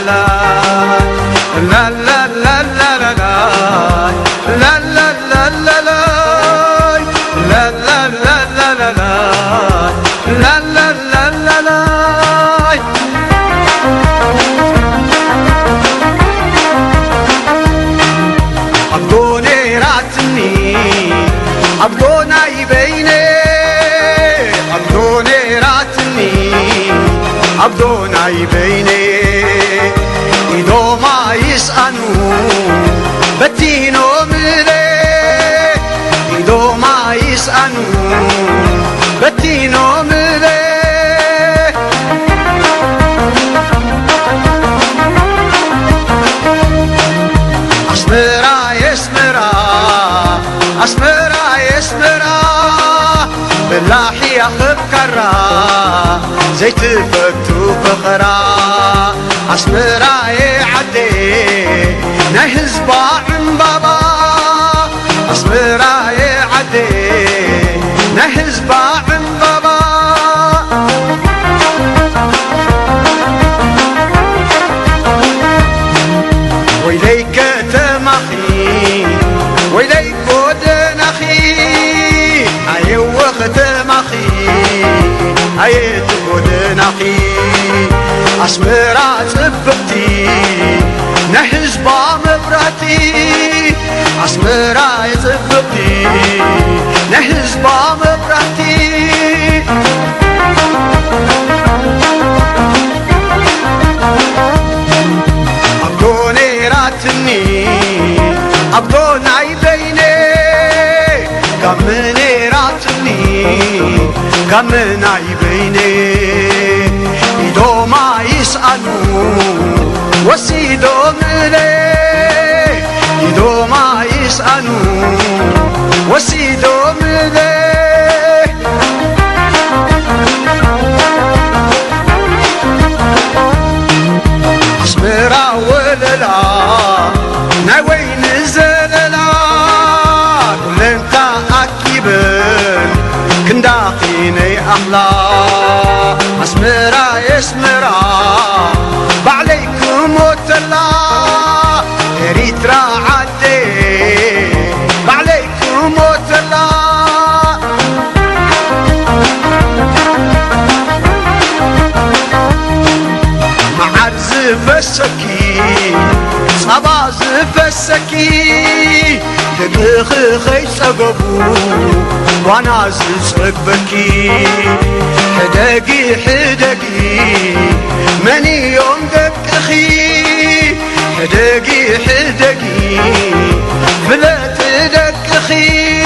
لا لا لا لا لا لا لا لا لا لا لا لا لا لا لا لا لا لا لا لا. عبدوني راتني عبدونا يبيني عبدوني راتني عبدونا يبيني إذا ما يسألوا بدينو ملي إذا ما يسألوا بدينو ملي. أسمرا يسمرا أسمرا يسمرا بالله يخب كرا زيت فتو بخرا. أسمرا يعدي نهز باعن بابا أسمرا يعدي نهز باعن بابا. ويليك تمخي ويليك ودن أخي أي وقت مخي أي ودن أخي. أسمرا صبقتي نهز بامبرتي أسمرا صبقتي نهز بامبرتي. عبدوني راتني عبدونا يبيني كمني راتني كمنا يبيني إذا ما يسألوا وسيدو ملي إذا ما يسألوا وسيدو ملي. أسمرا وللا نوين زللا كل انت أكيبن كنداقيني أحلا. أسمرا يسمرا بعليكم وتلا ريترا عدي بعليكم وتلا. معرز فسكي صبا زفسكي دقخي سقبو وانا زصبكي حدقي حدقي مني يوم دقخي حدقي حدقي فلا تدقخي.